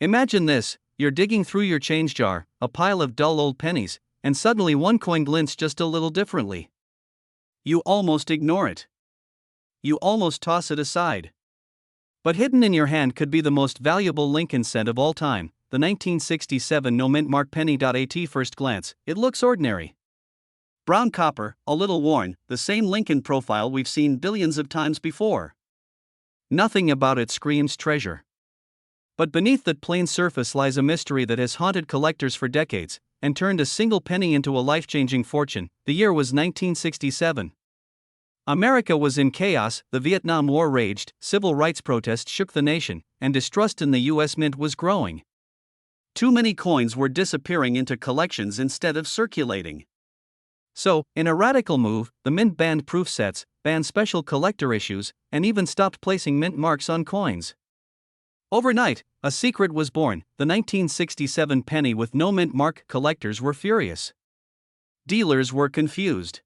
Imagine this: you're digging through your change jar, a pile of dull old pennies, and suddenly one coin glints just a little differently. You almost ignore it. You almost toss it aside. But hidden in your hand could be the most valuable Lincoln cent of all time, the 1967 no-mint mark penny. At first glance, it looks ordinary. Brown copper, a little worn, the same Lincoln profile we've seen billions of times before. Nothing about it screams treasure. But beneath that plain surface lies a mystery that has haunted collectors for decades, and turned a single penny into a life-changing fortune. The year was 1967. America was in chaos, the Vietnam War raged, civil rights protests shook the nation, and distrust in the U.S. Mint was growing. Too many coins were disappearing into collections instead of circulating. So, in a radical move, the Mint banned proof sets, banned special collector issues, and even stopped placing mint marks on coins. Overnight, a secret was born: the 1967 penny with no mint mark. Collectors were furious. Dealers were confused.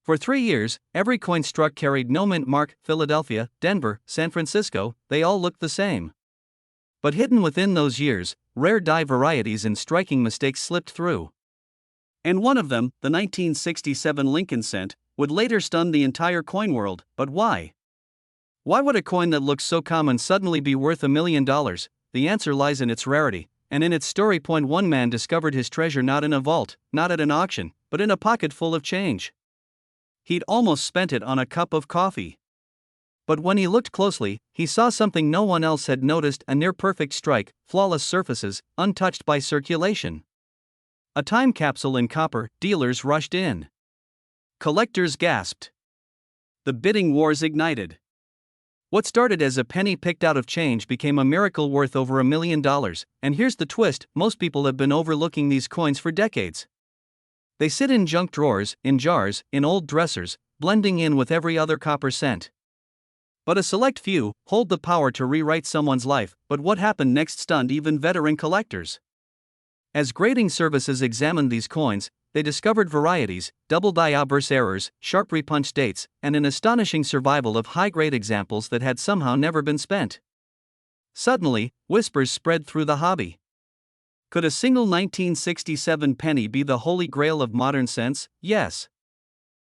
For 3 years, every coin struck carried no mint mark. Philadelphia, Denver, San Francisco, they all looked the same. But hidden within those years, rare die varieties and striking mistakes slipped through. And one of them, the 1967 Lincoln cent, would later stun the entire coin world. But why? Why would a coin that looks so common suddenly be worth $1 million? The answer lies in its rarity, and in its story. One man discovered his treasure not in a vault, not at an auction, but in a pocket full of change. He'd almost spent it on a cup of coffee. But when he looked closely, he saw something no one else had noticed: a near-perfect strike, flawless surfaces, untouched by circulation. A time capsule in copper. Dealers rushed in. Collectors gasped. The bidding wars ignited. What started as a penny picked out of change became a miracle worth over $1 million, and here's the twist: most people have been overlooking these coins for decades. They sit in junk drawers, in jars, in old dressers, blending in with every other copper cent. But a select few hold the power to rewrite someone's life. But what happened next stunned even veteran collectors. As grading services examined these coins, they discovered varieties, double die obverse errors, sharp repunch dates, and an astonishing survival of high-grade examples that had somehow never been spent. Suddenly, whispers spread through the hobby. Could a single 1967 penny be the holy grail of modern cents? Yes.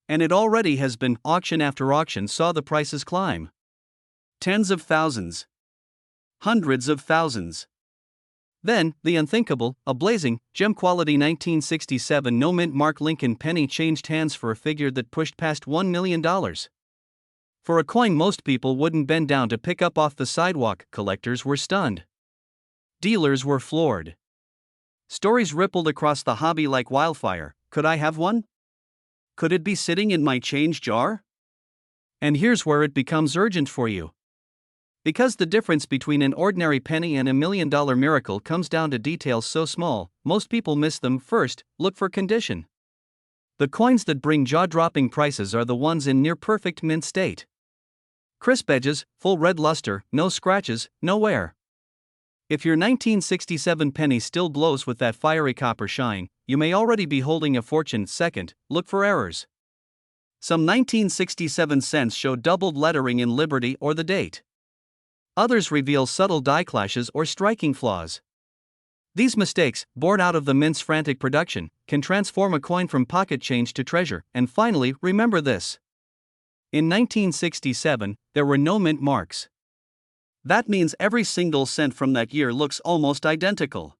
And it already has been. Auction after auction saw the prices climb. Tens of thousands. Hundreds of thousands. Then, the unthinkable: a blazing, gem-quality 1967 no-mint mark Lincoln penny changed hands for a figure that pushed past $1 million. For a coin most people wouldn't bend down to pick up off the sidewalk, collectors were stunned. Dealers were floored. Stories rippled across the hobby like wildfire. Could I have one? Could it be sitting in my change jar? And here's where it becomes urgent for you. Because the difference between an ordinary penny and $1 million miracle comes down to details so small, most people miss them. First, look for condition. The coins that bring jaw-dropping prices are the ones in near-perfect mint state. Crisp edges, full red luster, no scratches, no wear. If your 1967 penny still glows with that fiery copper shine, you may already be holding a fortune. Second, look for errors. Some 1967 cents show doubled lettering in Liberty or the date. Others reveal subtle die clashes or striking flaws. These mistakes, born out of the mint's frantic production, can transform a coin from pocket change to treasure. And finally, remember this: in 1967, there were no mint marks. That means every single cent from that year looks almost identical.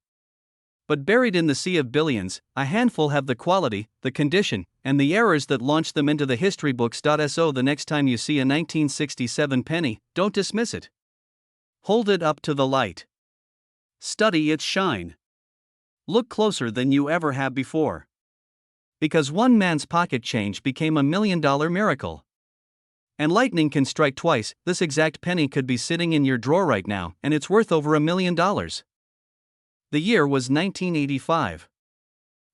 But buried in the sea of billions, a handful have the quality, the condition, and the errors that launched them into the history books. So the next time you see a 1967 penny, don't dismiss it. Hold it up to the light. Study its shine. Look closer than you ever have before. Because one man's pocket change became $1 million miracle. And lightning can strike twice. This exact penny could be sitting in your drawer right now, and it's worth over $1 million. The year was 1985.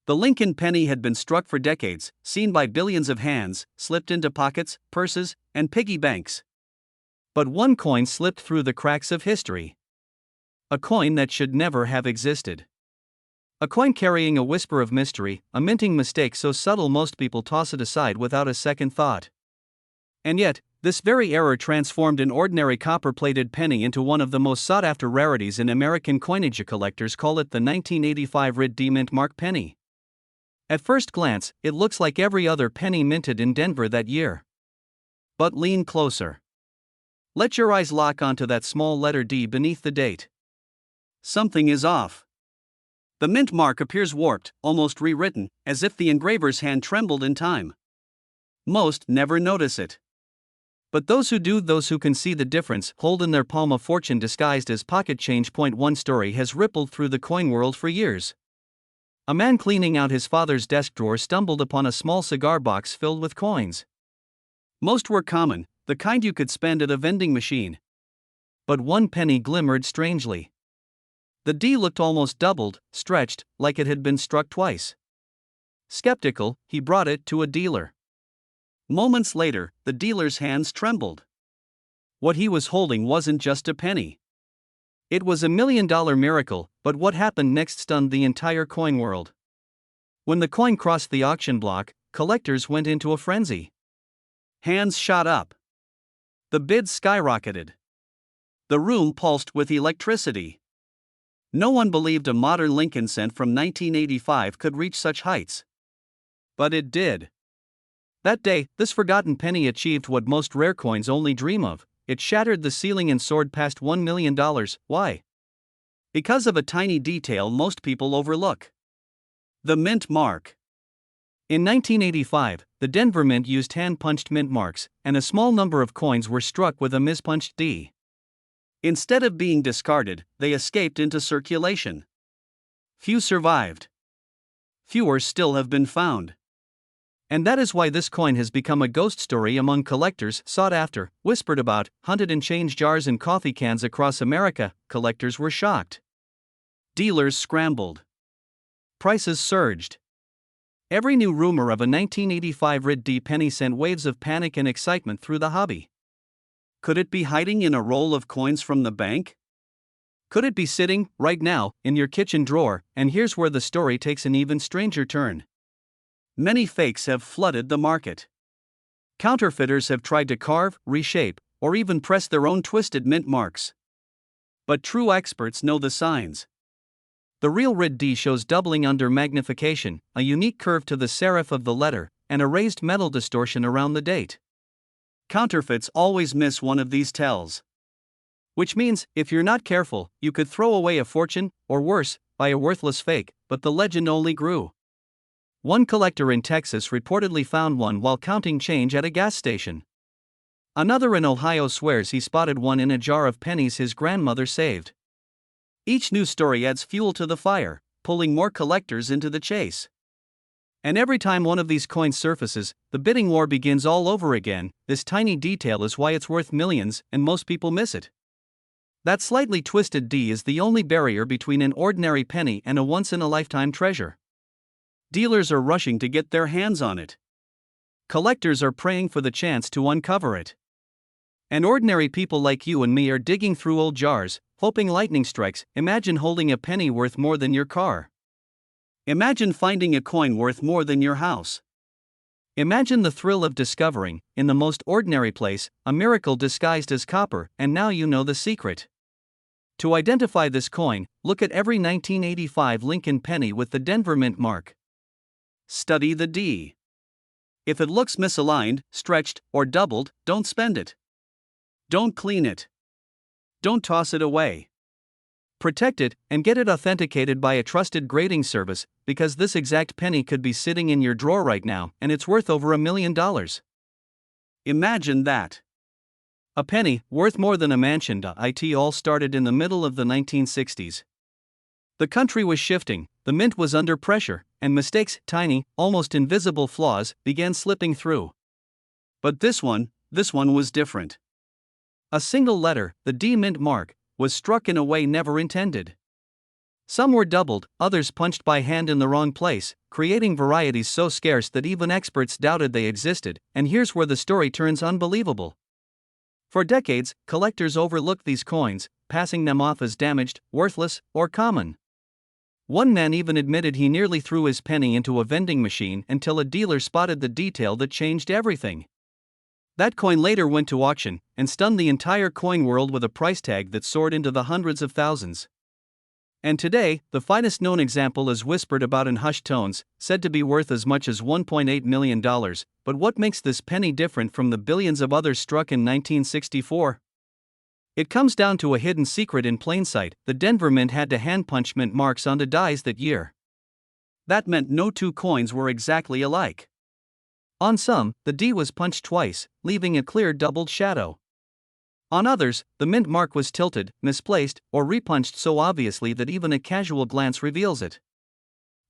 The Lincoln penny had been struck for decades, seen by billions of hands, slipped into pockets, purses, and piggy banks. But one coin slipped through the cracks of history. A coin that should never have existed. A coin carrying a whisper of mystery, a minting mistake so subtle most people toss it aside without a second thought. And yet, this very error transformed an ordinary copper-plated penny into one of the most sought-after rarities in American coinage. Collectors call it the 1985 Red D Mint Mark penny. At first glance, it looks like every other penny minted in Denver that year. But lean closer. Let your eyes lock onto that small letter D beneath the date. Something is off. The mint mark appears warped, almost rewritten, as if the engraver's hand trembled in time. Most never notice it. But those who do, those who can see the difference, hold in their palm a fortune disguised as pocket change. One story has rippled through the coin world for years. A man cleaning out his father's desk drawer stumbled upon a small cigar box filled with coins. Most were common, the kind you could spend at a vending machine. But one penny glimmered strangely. The D looked almost doubled, stretched, like it had been struck twice. Skeptical, he brought it to a dealer. Moments later, the dealer's hands trembled. What he was holding wasn't just a penny. It was $1 million miracle, but what happened next stunned the entire coin world. When the coin crossed the auction block, collectors went into a frenzy. Hands shot up. The bids skyrocketed. The room pulsed with electricity. No one believed a modern Lincoln cent from 1985 could reach such heights. But it did. That day, this forgotten penny achieved what most rare coins only dream of. It shattered the ceiling and soared past $1 million. Why? Because of a tiny detail most people overlook. The mint mark. In 1985, the Denver Mint used hand-punched mint marks, and a small number of coins were struck with a mispunched D. Instead of being discarded, they escaped into circulation. Few survived. Fewer still have been found. And that is why this coin has become a ghost story among collectors, sought after, whispered about, hunted in change jars and coffee cans across America. Collectors were shocked. Dealers scrambled. Prices surged. Every new rumor of a 1985 Red D penny sent waves of panic and excitement through the hobby. Could it be hiding in a roll of coins from the bank? Could it be sitting, right now, in your kitchen drawer? And here's where the story takes an even stranger turn. Many fakes have flooded the market. Counterfeiters have tried to carve, reshape, or even press their own twisted mint marks. But true experts know the signs. The real Red D shows doubling under magnification, a unique curve to the serif of the letter, and a raised metal distortion around the date. Counterfeits always miss one of these tells. Which means, if you're not careful, you could throw away a fortune, or worse, buy a worthless fake. But the legend only grew. One collector in Texas reportedly found one while counting change at a gas station. Another in Ohio swears he spotted one in a jar of pennies his grandmother saved. Each new story adds fuel to the fire, pulling more collectors into the chase. And every time one of these coins surfaces, the bidding war begins all over again. This tiny detail is why it's worth millions, and most people miss it. That slightly twisted D is the only barrier between an ordinary penny and a once-in-a-lifetime treasure. Dealers are rushing to get their hands on it. Collectors are praying for the chance to uncover it. And ordinary people like you and me are digging through old jars, hoping lightning strikes. Imagine holding a penny worth more than your car. Imagine finding a coin worth more than your house. Imagine the thrill of discovering, in the most ordinary place, a miracle disguised as copper, and now you know the secret. To identify this coin, look at every 1985 Lincoln penny with the Denver Mint mark. Study the D. If it looks misaligned, stretched, or doubled, don't spend it. Don't clean it. Don't toss it away. Protect it and get it authenticated by a trusted grading service, because this exact penny could be sitting in your drawer right now and it's worth over $1 million. Imagine that. A penny, worth more than a mansion. It all started in the middle of the 1960s. The country was shifting, the mint was under pressure, and mistakes, tiny, almost invisible flaws, began slipping through. But this one was different. A single letter, the D mint mark, was struck in a way never intended. Some were doubled, others punched by hand in the wrong place, creating varieties so scarce that even experts doubted they existed. And here's where the story turns unbelievable. For decades, collectors overlooked these coins, passing them off as damaged, worthless, or common. One man even admitted he nearly threw his penny into a vending machine until a dealer spotted the detail that changed everything. That coin later went to auction and stunned the entire coin world with a price tag that soared into the hundreds of thousands. And today, the finest known example is whispered about in hushed tones, said to be worth as much as $1.8 million. But what makes this penny different from the billions of others struck in 1964? It comes down to a hidden secret in plain sight. The Denver Mint had to hand punch mint marks onto dies that year. That meant no two coins were exactly alike. On some, the D was punched twice, leaving a clear doubled shadow. On others, the mint mark was tilted, misplaced, or repunched so obviously that even a casual glance reveals it.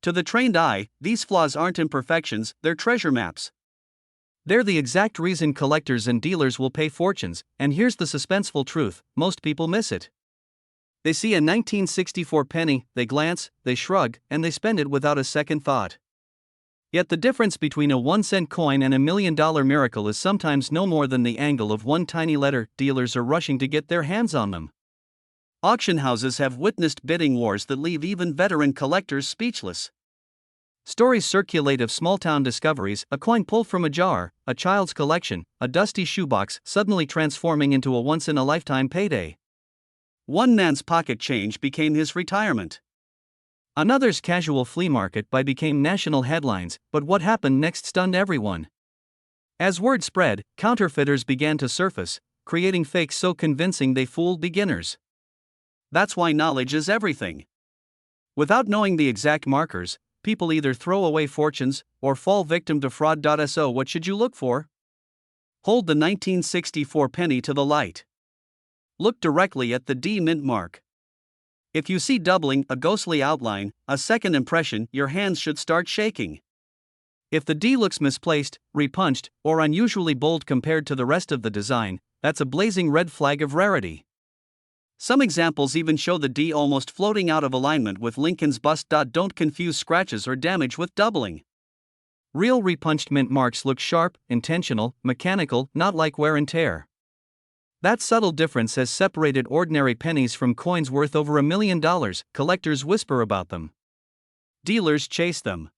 To the trained eye, these flaws aren't imperfections, they're treasure maps. They're the exact reason collectors and dealers will pay fortunes, and here's the suspenseful truth: most people miss it. They see a 1964 penny, they glance, they shrug, and they spend it without a second thought. Yet the difference between a 1-cent coin and $1 million miracle is sometimes no more than the angle of one tiny letter. Dealers are rushing to get their hands on them. Auction houses have witnessed bidding wars that leave even veteran collectors speechless. Stories circulate of small-town discoveries: a coin pulled from a jar, a child's collection, a dusty shoebox suddenly transforming into a once-in-a-lifetime payday. One man's pocket change became his retirement. Another's casual flea market buy became national headlines, but what happened next stunned everyone. As word spread, counterfeiters began to surface, creating fakes so convincing they fooled beginners. That's why knowledge is everything. Without knowing the exact markers, people either throw away fortunes or fall victim to fraud. So what should you look for? Hold the 1964 penny to the light. Look directly at the D mint mark. If you see doubling, a ghostly outline, a second impression, your hands should start shaking. If the D looks misplaced, repunched, or unusually bold compared to the rest of the design, that's a blazing red flag of rarity. Some examples even show the D almost floating out of alignment with Lincoln's bust. Don't confuse scratches or damage with doubling. Real repunched mint marks look sharp, intentional, mechanical, not like wear and tear. That subtle difference has separated ordinary pennies from coins worth over $1 million. Collectors whisper about them. Dealers chase them.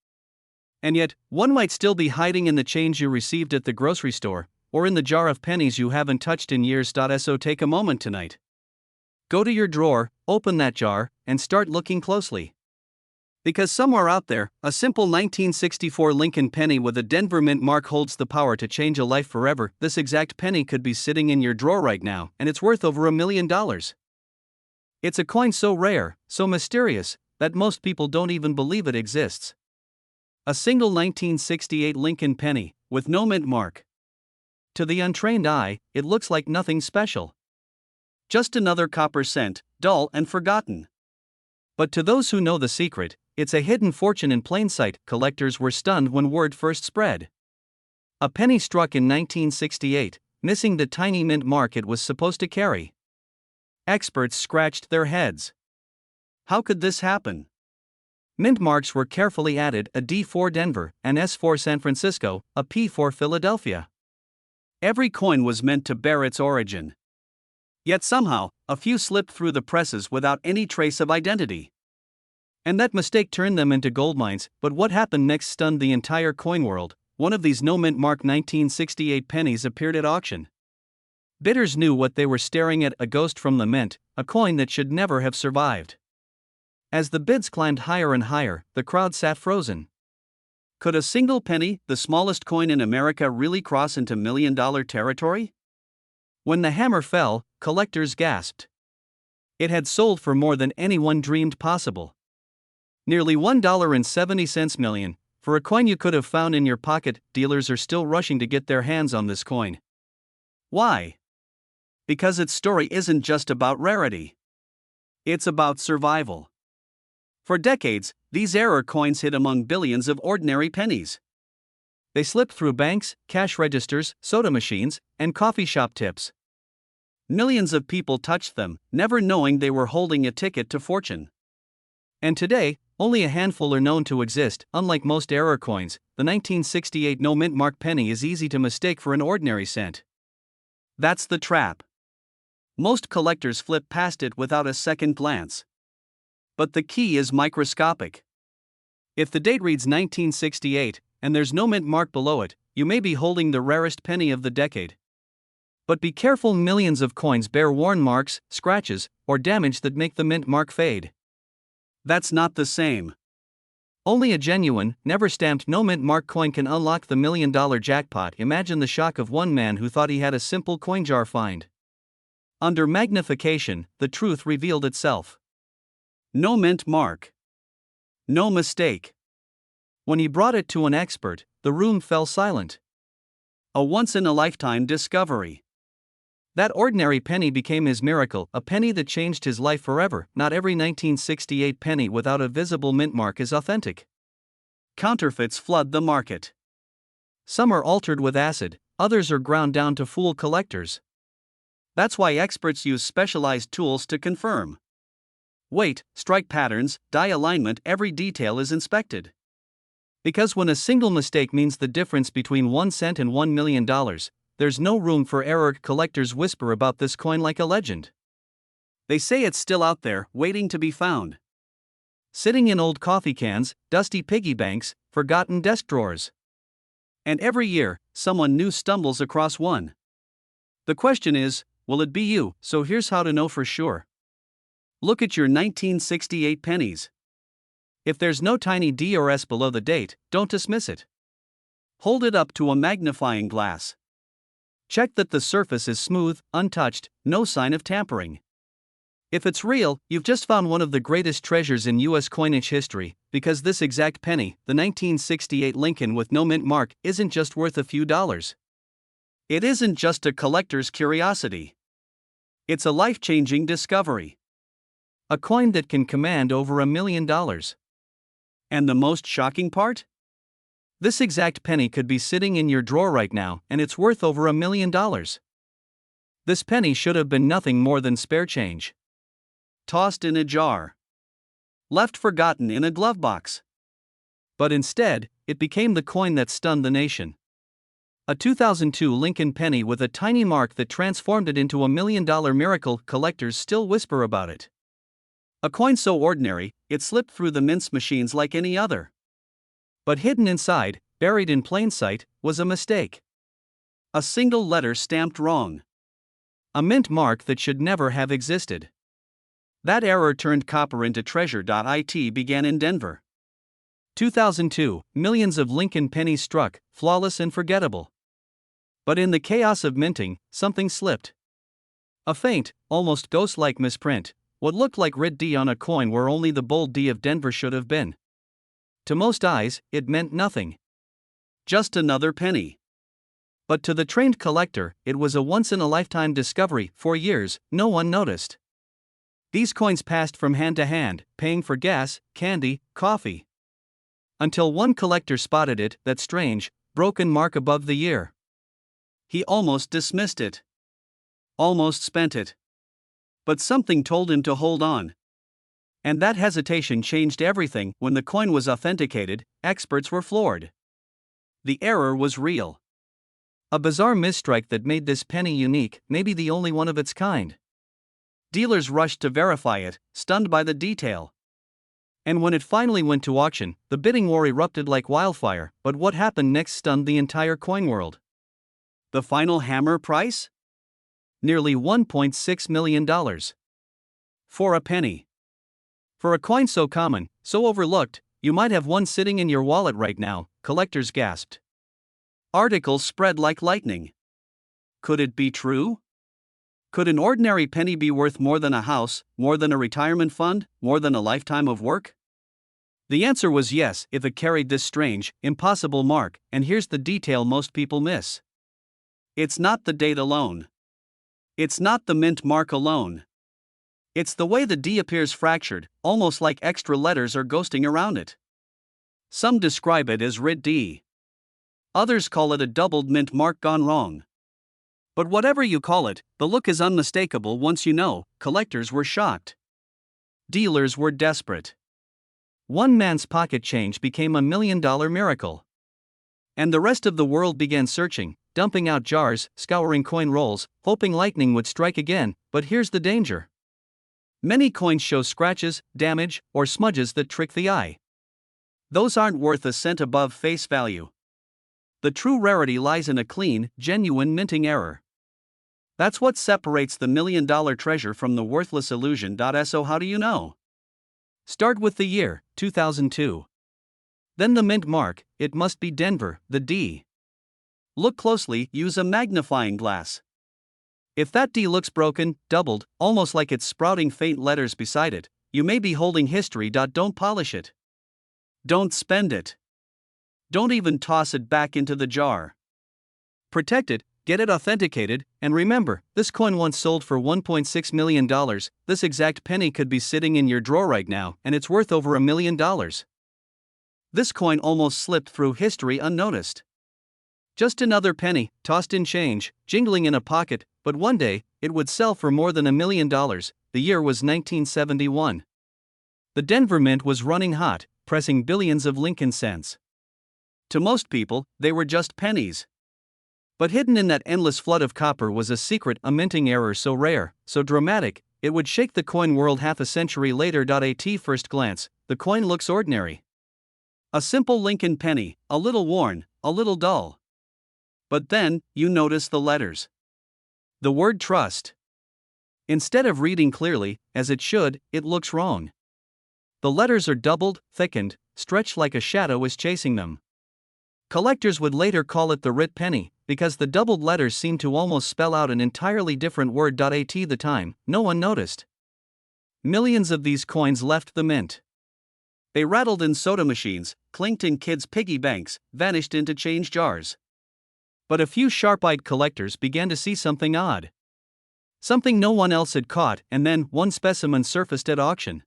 And yet, one might still be hiding in the change you received at the grocery store, or in the jar of pennies you haven't touched in years. So take a moment tonight. Go to your drawer, open that jar, and start looking closely. Because somewhere out there, a simple 1964 Lincoln penny with a Denver Mint mark holds the power to change a life forever. This exact penny could be sitting in your drawer right now, and it's worth over $1 million. It's a coin so rare, so mysterious, that most people don't even believe it exists. A single 1968 Lincoln penny, with no mint mark. To the untrained eye, it looks like nothing special. Just another copper cent, dull and forgotten. But to those who know the secret, it's a hidden fortune in plain sight. Collectors were stunned when word first spread. A penny struck in 1968, missing the tiny mint mark it was supposed to carry. Experts scratched their heads. How could this happen? Mint marks were carefully added: a D for Denver, an S for San Francisco, a P for Philadelphia. Every coin was meant to bear its origin. Yet somehow, a few slipped through the presses without any trace of identity. And that mistake turned them into goldmines. But what happened next stunned the entire coin world. One of these no mint mark 1968 pennies appeared at auction. Bidders knew what they were staring at: a ghost from the mint, a coin that should never have survived. As the bids climbed higher and higher, the crowd sat frozen. Could a single penny, the smallest coin in America, really cross into $1 million territory? When the hammer fell, collectors gasped. It had sold for more than anyone dreamed possible. Nearly $1.70 million, for a coin you could have found in your pocket. Dealers are still rushing to get their hands on this coin. Why? Because its story isn't just about rarity. It's about survival. For decades, these error coins hid among billions of ordinary pennies. They slipped through banks, cash registers, soda machines, and coffee shop tips. Millions of people touched them, never knowing they were holding a ticket to fortune. And today, only a handful are known to exist. Unlike most error coins, the 1968 no mint mark penny is easy to mistake for an ordinary cent. That's the trap. Most collectors flip past it without a second glance. But the key is microscopic. If the date reads 1968, and there's no mint mark below it, you may be holding the rarest penny of the decade. But be careful, millions of coins bear worn marks, scratches, or damage that make the mint mark fade. That's not the same. Only a genuine, never stamped no mint mark coin can unlock the $1 million jackpot. Imagine the shock of one man who thought he had a simple coin jar find. Under magnification, the truth revealed itself. No mint mark. No mistake. When he brought it to an expert, the room fell silent. A once-in-a-lifetime discovery. That ordinary penny became his miracle, a penny that changed his life forever. Not every 1968 penny without a visible mint mark is authentic. Counterfeits flood the market. Some are altered with acid, others are ground down to fool collectors. That's why experts use specialized tools to confirm. Weight, strike patterns, die alignment, every detail is inspected. Because when a single mistake means the difference between 1 cent and $1 million, there's no room for error. Collectors whisper about this coin like a legend. They say it's still out there, waiting to be found. Sitting in old coffee cans, dusty piggy banks, forgotten desk drawers. And every year, someone new stumbles across one. The question is, will it be you? So here's how to know for sure. Look at your 1968 pennies. If there's no tiny D or S below the date, don't dismiss it. Hold it up to a magnifying glass. Check that the surface is smooth, untouched, no sign of tampering. If it's real, you've just found one of the greatest treasures in U.S. coinage history, because this exact penny, the 1968 Lincoln with no mint mark, isn't just worth a few dollars. It isn't just a collector's curiosity. It's a life-changing discovery. A coin that can command over $1 million. And the most shocking part? This exact penny could be sitting in your drawer right now, and it's worth over $1 million. This penny should have been nothing more than spare change. Tossed in a jar. Left forgotten in a glove box. But instead, it became the coin that stunned the nation. A 2002 Lincoln penny with a tiny mark that transformed it into $1 million miracle. Collectors still whisper about it. A coin so ordinary, it slipped through the mints machines like any other. But hidden inside, buried in plain sight, was a mistake. A single letter stamped wrong. A mint mark that should never have existed. That error turned copper into treasure. It began in Denver. 2002, millions of Lincoln pennies struck, flawless and forgettable. But in the chaos of minting, something slipped. A faint, almost ghost-like misprint, what looked like red D on a coin where only the bold D of Denver should have been. To most eyes, it meant nothing. Just another penny. But to the trained collector, it was a once-in-a-lifetime discovery. For years, no one noticed. These coins passed from hand to hand, paying for gas, candy, coffee. Until one collector spotted it, that strange, broken mark above the year. He almost dismissed it. Almost spent it. But something told him to hold on. And that hesitation changed everything. When the coin was authenticated, experts were floored. The error was real. A bizarre misstrike that made this penny unique, maybe the only one of its kind. Dealers rushed to verify it, stunned by the detail. And when it finally went to auction, the bidding war erupted like wildfire. But what happened next stunned the entire coin world. The final hammer price? Nearly $1.6 million. For a penny. For a coin so common, so overlooked, you might have one sitting in your wallet right now, collectors gasped. Articles spread like lightning. Could it be true? Could an ordinary penny be worth more than a house, more than a retirement fund, more than a lifetime of work? The answer was yes, if it carried this strange, impossible mark, and here's the detail most people miss. It's not the date alone. It's not the mint mark alone. It's the way the D appears fractured, almost like extra letters are ghosting around it. Some describe it as red D. Others call it a doubled mint mark gone wrong. But whatever you call it, the look is unmistakable. Once you know, collectors were shocked. Dealers were desperate. One man's pocket change became $1 million miracle. And the rest of the world began searching, dumping out jars, scouring coin rolls, hoping lightning would strike again. But here's the danger. Many coins show scratches, damage, or smudges that trick the eye. Those aren't worth a cent above face value. The true rarity lies in a clean, genuine minting error. That's what separates the $1,000,000 treasure from the worthless illusion. So, how do you know? Start with the year, 2002. Then the mint mark, it must be Denver, the D. Look closely, use a magnifying glass. If that D looks broken, doubled, almost like it's sprouting faint letters beside it, you may be holding history. Don't polish it. Don't spend it. Don't even toss it back into the jar. Protect it, get it authenticated, and remember, this coin once sold for $1.6 million. This exact penny could be sitting in your drawer right now, and it's worth over $1 million. This coin almost slipped through history unnoticed. Just another penny, tossed in change, jingling in a pocket, but one day, it would sell for more than $1 million. The year was 1971. The Denver Mint was running hot, pressing billions of Lincoln cents. To most people, they were just pennies. But hidden in that endless flood of copper was a secret, a minting error so rare, so dramatic, it would shake the coin world half a century later. At first glance, the coin looks ordinary. A simple Lincoln penny, a little worn, a little dull. But then, you notice the letters. The word trust. Instead of reading clearly, as it should, it looks wrong. The letters are doubled, thickened, stretched like a shadow is chasing them. Collectors would later call it the writ penny, because the doubled letters seem to almost spell out an entirely different word. At the time, no one noticed. Millions of these coins left the mint. They rattled in soda machines, clinked in kids' piggy banks, vanished into change jars. But a few sharp-eyed collectors began to see something odd. Something no one else had caught, and then one specimen surfaced at auction.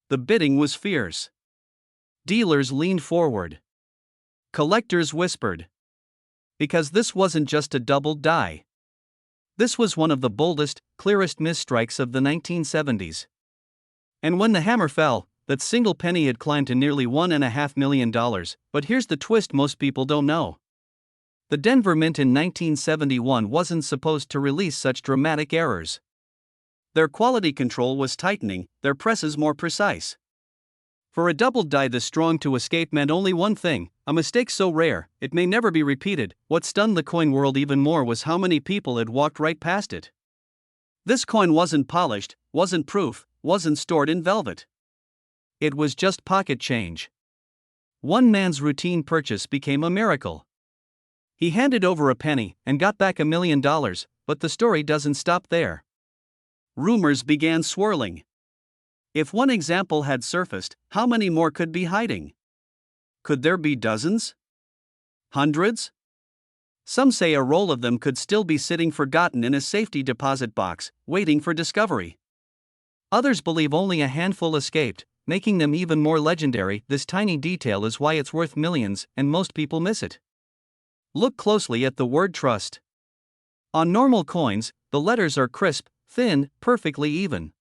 The bidding was fierce. Dealers leaned forward. Collectors whispered. Because this wasn't just a doubled die. This was one of the boldest, clearest misstrikes of the 1970s. And when the hammer fell, that single penny had climbed to nearly $1.5 million. But here's the twist most people don't know. The Denver Mint in 1971 wasn't supposed to release such dramatic errors. Their quality control was tightening, their presses more precise. For a doubled die this strong to escape meant only one thing, a mistake so rare, it may never be repeated. What stunned the coin world even more was how many people had walked right past it. This coin wasn't polished, wasn't proof, wasn't stored in velvet. It was just pocket change. One man's routine purchase became a miracle. He handed over a penny and got back $1 million, but the story doesn't stop there. Rumors began swirling. If one example had surfaced, how many more could be hiding? Could there be dozens? Hundreds? Some say a roll of them could still be sitting forgotten in a safety deposit box, waiting for discovery. Others believe only a handful escaped, making them even more legendary. This tiny detail is why it's worth millions, and most people miss it. Look closely at the word trust. On normal coins, the letters are crisp, thin, perfectly even.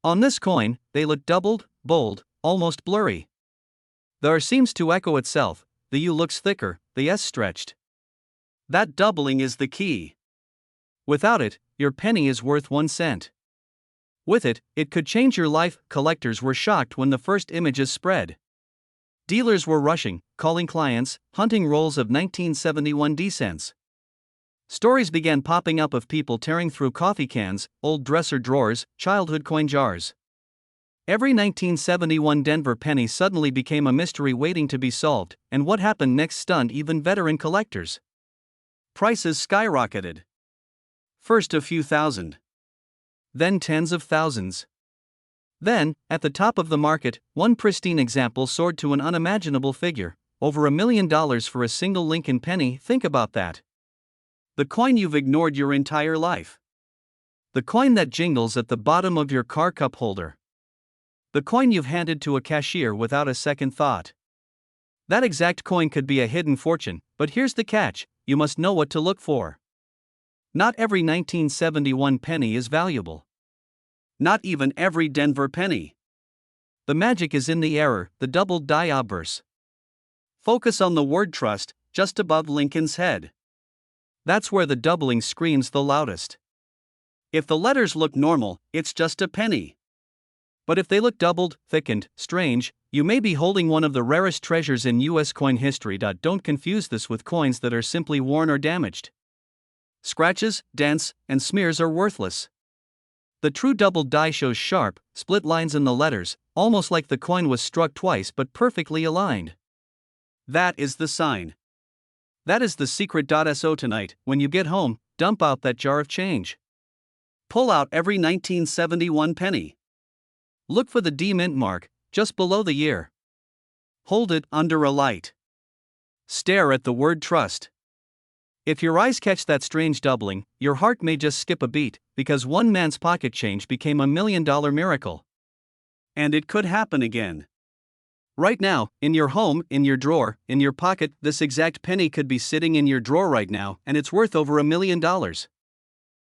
On this coin, they look doubled, bold, almost blurry. The R seems to echo itself, the U looks thicker, the S stretched. That doubling is the key. Without it, your penny is worth 1 cent. With it, it could change your life. Collectors were shocked when the first images spread. Dealers were rushing, calling clients, hunting rolls of 1971 D-cents. Stories began popping up of people tearing through coffee cans, old dresser drawers, childhood coin jars. Every 1971 Denver penny suddenly became a mystery waiting to be solved, and what happened next stunned even veteran collectors. Prices skyrocketed. First a few thousand. Then tens of thousands. Then, at the top of the market, one pristine example soared to an unimaginable figure, over $1 million for a single Lincoln penny. Think about that. The coin you've ignored your entire life. The coin that jingles at the bottom of your car cup holder. The coin you've handed to a cashier without a second thought. That exact coin could be a hidden fortune, but here's the catch, you must know what to look for. Not every 1971 penny is valuable. Not even every Denver penny. The magic is in the error, the doubled die obverse. Focus on the word trust, just above Lincoln's head. That's where the doubling screams the loudest. If the letters look normal, it's just a penny. But if they look doubled, thickened, strange, you may be holding one of the rarest treasures in US coin history. Don't confuse this with coins that are simply worn or damaged. Scratches, dents, and smears are worthless. The true doubled die shows sharp, split lines in the letters, almost like the coin was struck twice but perfectly aligned. That is the sign. That is the secret. So tonight, when you get home, dump out that jar of change. Pull out every 1971 penny. Look for the D mint mark, just below the year. Hold it under a light. Stare at the word trust. If your eyes catch that strange doubling, your heart may just skip a beat, because one man's pocket change became $1 million miracle. And it could happen again. Right now, in your home, in your drawer, in your pocket, this exact penny could be sitting in your drawer right now, and it's worth over $1 million.